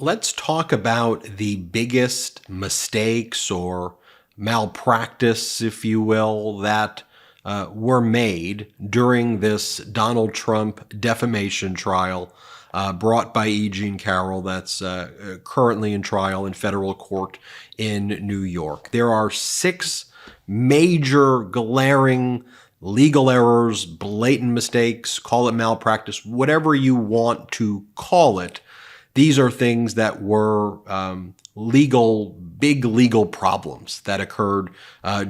let's talk about the biggest mistakes or malpractice, if you will, that were made during this Donald Trump defamation trial brought by E. Jean Carroll that's currently in trial in federal court in New York. There are 6 major glaring legal errors, blatant mistakes, call it malpractice, whatever you want to call it. These are things that were big legal problems that occurred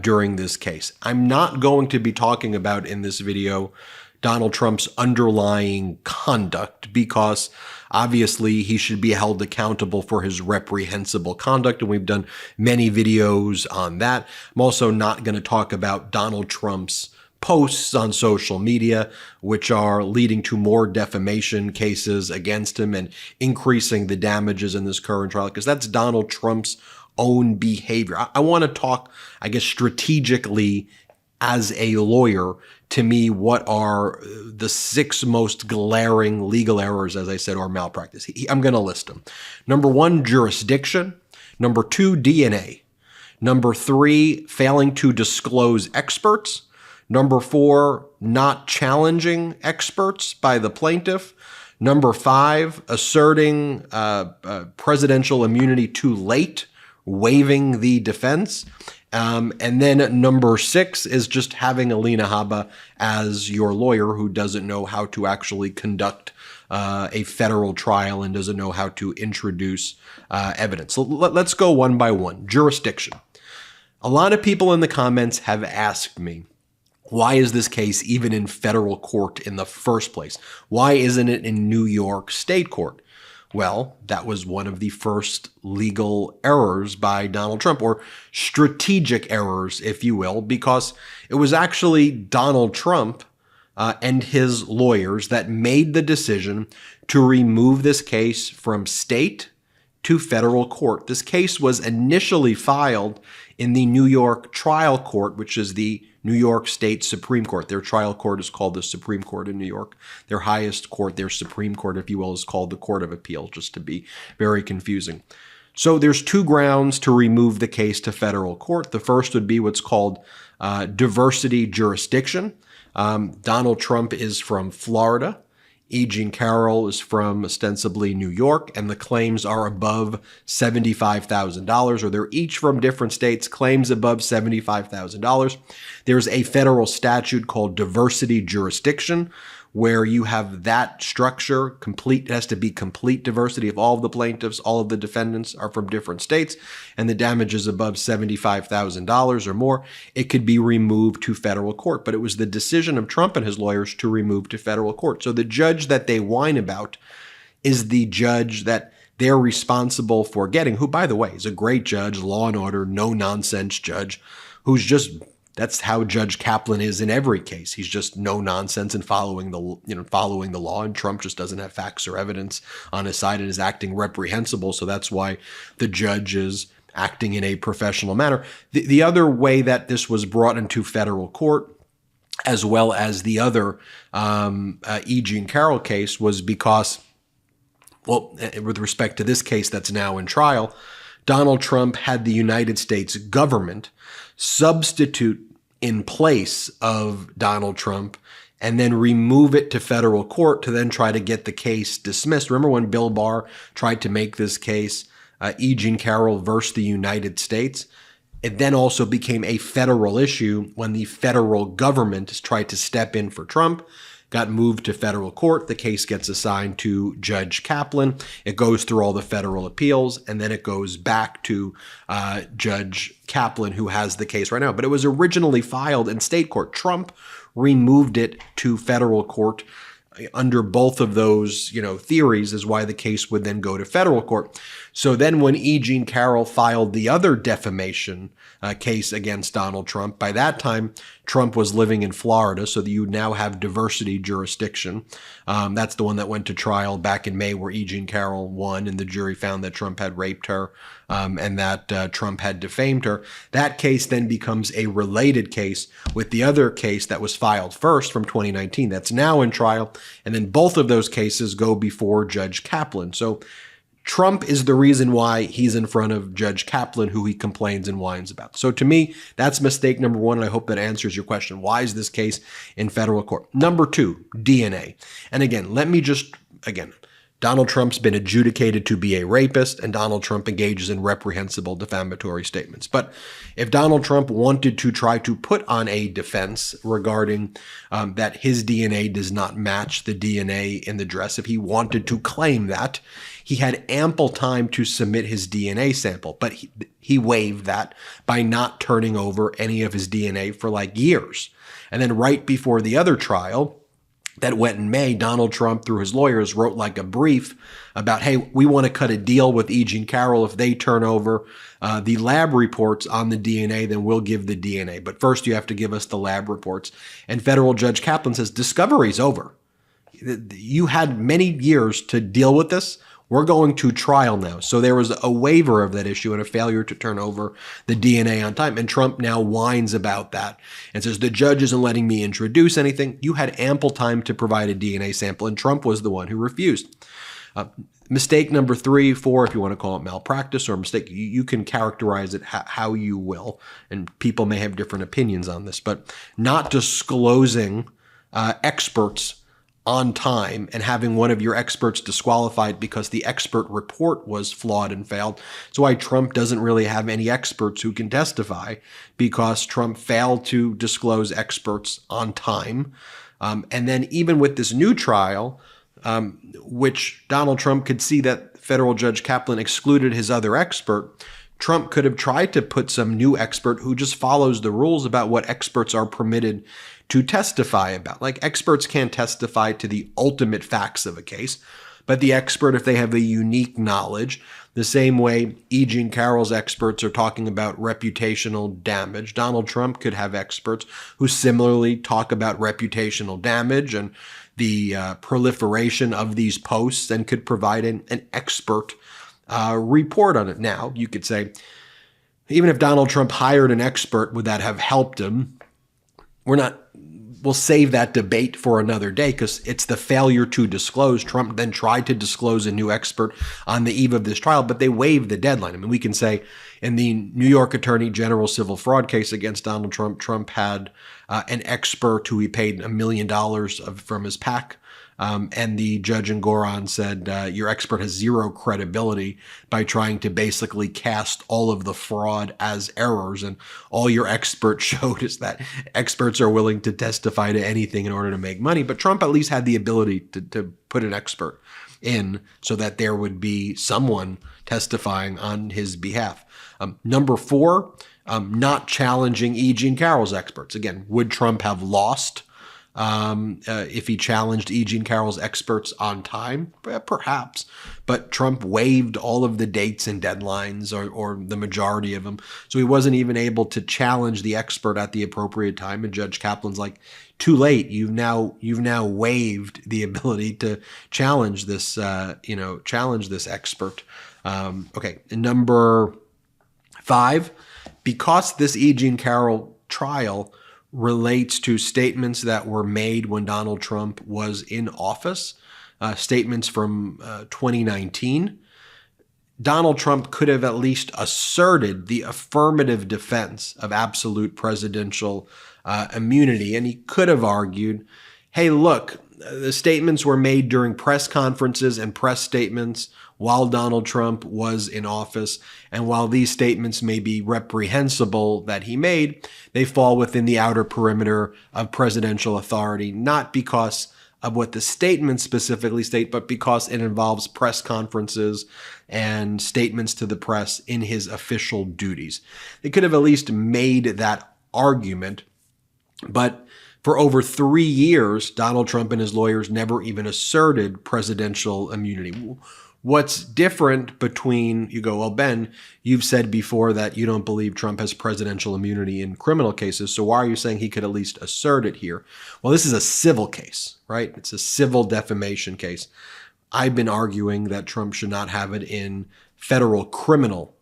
during this case. I'm not going to be talking about in this video Donald Trump's underlying conduct, because obviously he should be held accountable for his reprehensible conduct, and we've done many videos on that. I'm also not going to talk about Donald Trump's posts on social media, which are leading to more defamation cases against him and increasing the damages in this current trial, because that's Donald Trump's own behavior. I want to talk, I guess, strategically as a lawyer. To me, what are the 6 most glaring legal errors, as I said, or malpractice? I'm going to list them. Number 1, jurisdiction. Number 2, DNA. Number 3, failing to disclose experts. Number 4, not challenging experts by the plaintiff. Number 5, asserting presidential immunity too late, waiving the defense. And then number 6 is just having Alina Haba as your lawyer who doesn't know how to actually conduct a federal trial and doesn't know how to introduce evidence. So let's go one by one. Jurisdiction. A lot of people in the comments have asked me, why is this case even in federal court in the first place? Why isn't it in New York State court? Well, that was one of the first legal errors by Donald Trump, or strategic errors, if you will, because it was actually Donald Trump and his lawyers that made the decision to remove this case from state to federal court. This case was initially filed in the New York trial court, which is the New York State Supreme Court. Their trial court is called the Supreme Court in New York. Their highest court, their Supreme Court, if you will, is called the Court of Appeal, just to be very confusing. So there's 2 grounds to remove the case to federal court. The first would be what's called diversity jurisdiction. Donald Trump is from Florida. E. Jean Carroll is from ostensibly New York, and the claims are above $75,000, or they're each from different states, claims above $75,000. There's a federal statute called diversity jurisdiction, where you have that structure complete. It has to be complete diversity. If all of the plaintiffs, all of the defendants are from different states, and the damage is above $75,000 or more, it could be removed to federal court. But it was the decision of Trump and his lawyers to remove to federal court. So the judge that they whine about is the judge that they're responsible for getting, who, by the way, is a great judge, law and order, no nonsense judge, who's just, that's how Judge Kaplan is in every case. He's just no nonsense and following the law, and Trump just doesn't have facts or evidence on his side and is acting reprehensible. So that's why the judge is acting in a professional manner. The other way that this was brought into federal court, as well as the other E. Jean Carroll case, was because, well, with respect to this case that's now in trial, Donald Trump had the United States government substitute in place of Donald Trump and then remove it to federal court to then try to get the case dismissed. Remember when Bill Barr tried to make this case E. Jean Carroll versus the United States? It then also became a federal issue when the federal government tried to step in for Trump, got moved to federal court. The case gets assigned to Judge Kaplan. It goes through all the federal appeals, and then it goes back to Judge Kaplan, who has the case right now. But it was originally filed in state court. Trump removed it to federal court. Under both of those, theories is why the case would then go to federal court. So then when E. Jean Carroll filed the other defamation case against Donald Trump, by that time, Trump was living in Florida, so that you now have diversity jurisdiction. That's the one that went to trial back in May, where E. Jean Carroll won, and the jury found that Trump had raped her and that Trump had defamed her. That case then becomes a related case with the other case that was filed first from 2019 that's now in trial, and then both of those cases go before Judge Kaplan. So Trump is the reason why he's in front of Judge Kaplan, who he complains and whines about. So to me, that's mistake number one, and I hope that answers your question. Why is this case in federal court? Number two, DNA. And again, Donald Trump's been adjudicated to be a rapist, and Donald Trump engages in reprehensible defamatory statements. But if Donald Trump wanted to try to put on a defense regarding that his DNA does not match the DNA in the dress, if he wanted to claim that, he had ample time to submit his DNA sample, but he waived that by not turning over any of his DNA for like years. And then right before the other trial that went in May, Donald Trump, through his lawyers, wrote like a brief about, hey, we want to cut a deal with E. Jean Carroll. If they turn over the lab reports on the DNA, then we'll give the DNA. But first you have to give us the lab reports. And federal Judge Kaplan says, discovery's over. You had many years to deal with this. We're going to trial now. So there was a waiver of that issue and a failure to turn over the DNA on time. And Trump now whines about that and says, the judge isn't letting me introduce anything. You had ample time to provide a DNA sample, and Trump was the one who refused. Mistake number 3, 4, if you want to call it malpractice or mistake, you can characterize it how you will. And people may have different opinions on this, but not disclosing experts on time and having one of your experts disqualified because the expert report was flawed and failed. That's why Trump doesn't really have any experts who can testify, because Trump failed to disclose experts on time. And then even with this new trial, which Donald Trump could see that federal Judge Kaplan excluded his other expert, Trump could have tried to put some new expert who just follows the rules about what experts are permitted to testify about. Like, experts can't testify to the ultimate facts of a case, but the expert, if they have a unique knowledge, the same way E. Jean Carroll's experts are talking about reputational damage, Donald Trump could have experts who similarly talk about reputational damage and the proliferation of these posts, and could provide an expert report on it. Now, you could say, even if Donald Trump hired an expert, would that have helped him? We'll save that debate for another day, because it's the failure to disclose. Trump then tried to disclose a new expert on the eve of this trial, but they waived the deadline. I mean, we can say in the New York Attorney General civil fraud case against Donald Trump, Trump had an expert who he paid $1 million from his PAC. And the judge in Goron said, your expert has zero credibility by trying to basically cast all of the fraud as errors. And all your expert showed is that experts are willing to testify to anything in order to make money. But Trump at least had the ability to put an expert in so that there would be someone testifying on his behalf. Number 4, not challenging E. Jean Carroll's experts. Again, would Trump have lost if he challenged E. Jean Carroll's experts on time? Perhaps. But Trump waived all of the dates and deadlines, or the majority of them. So he wasn't even able to challenge the expert at the appropriate time. And Judge Kaplan's like, too late. You've now waived the ability to challenge this, challenge this expert. Okay. Number 5, because this E. Jean Carroll trial relates to statements that were made when Donald Trump was in office, statements from 2019, Donald Trump could have at least asserted the affirmative defense of absolute presidential immunity. And he could have argued, hey, look, the statements were made during press conferences and press statements while Donald Trump was in office. And while these statements may be reprehensible that he made, they fall within the outer perimeter of presidential authority, not because of what the statements specifically state, but because it involves press conferences and statements to the press in his official duties. They could have at least made that argument, but for over 3 years, Donald Trump and his lawyers never even asserted presidential immunity. What's different between, you go, well, Ben, you've said before that you don't believe Trump has presidential immunity in criminal cases, so why are you saying he could at least assert it here? Well, this is a civil case, right? It's a civil defamation case. I've been arguing that Trump should not have it in federal criminal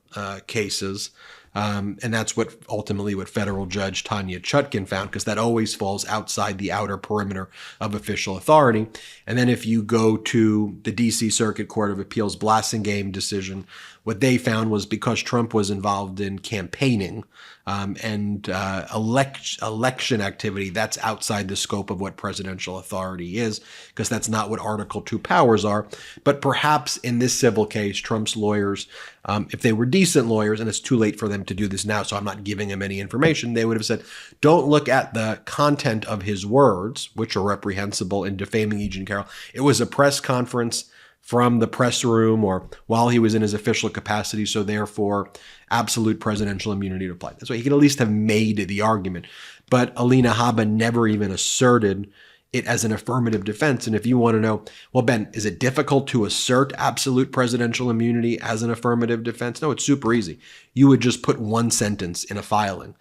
cases. And that's what ultimately what federal judge Tanya Chutkin found, because that always falls outside the outer perimeter of official authority. And then if you go to the DC Circuit Court of Appeals Blassingame decision, what they found was because Trump was involved in campaigning and election activity, that's outside the scope of what presidential authority is, because that's not what Article 2 powers are. But perhaps in this civil case, Trump's lawyers, if they were decent lawyers, and it's too late for them to do this now, so I'm not giving them any information, they would have said, don't look at the content of his words, which are reprehensible in defaming E. Jean Carroll. It was a press conference from the press room or while he was in his official capacity, so therefore absolute presidential immunity to apply. That's why he could at least have made the argument. But Alina Haba never even asserted it as an affirmative defense. And if you want to know, well, Ben, is it difficult to assert absolute presidential immunity as an affirmative defense? No, it's super easy. You would just put one sentence in a filing.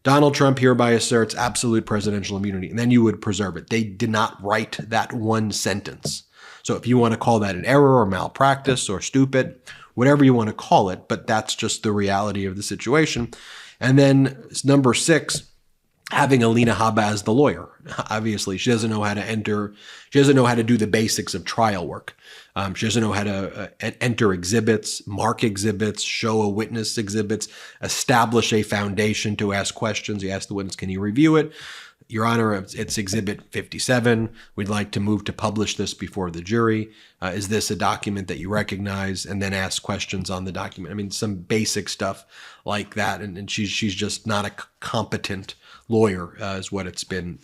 Donald Trump hereby asserts absolute presidential immunity, and then you would preserve it. They did not write that one sentence. So if you want to call that an error or malpractice or stupid, whatever you want to call it, but that's just the reality of the situation. And then number 6, having Alina Haba as the lawyer. Obviously, she doesn't know how to enter. She doesn't know how to do the basics of trial work. She doesn't know how to enter exhibits, mark exhibits, show a witness exhibits, establish a foundation to ask questions. You ask the witness, can you review it? Your Honor, it's Exhibit 57. We'd like to move to publish this before the jury. Is this a document that you recognize? And then ask questions on the document. I mean, some basic stuff like that. And she's just not a competent lawyer, is what's been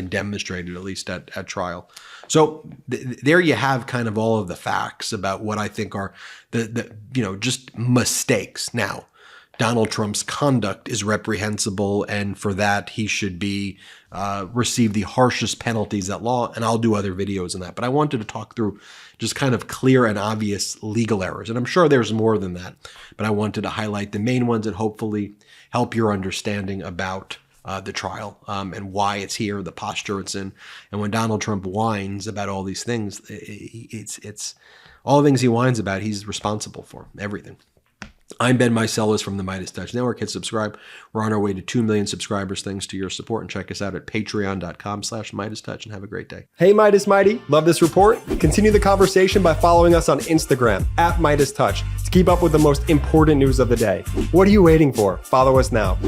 demonstrated, at least at trial. So there you have kind of all of the facts about what I think are the just mistakes. Now, Donald Trump's conduct is reprehensible, and for that he should be receive the harshest penalties at law, and I'll do other videos on that. But I wanted to talk through just kind of clear and obvious legal errors, and I'm sure there's more than that, but I wanted to highlight the main ones and hopefully help your understanding about the trial and why it's here, the posture it's in. And when Donald Trump whines about all these things, it's all the things he whines about, he's responsible for everything. I'm Ben Meiselas from the MeidasTouch Network. Hit subscribe. We're on our way to 2 million subscribers thanks to your support. And check us out at patreon.com/MeidasTouch and have a great day. Hey, Midas Mighty. Love this report? Continue the conversation by following us on Instagram at MeidasTouch to keep up with the most important news of the day. What are you waiting for? Follow us now.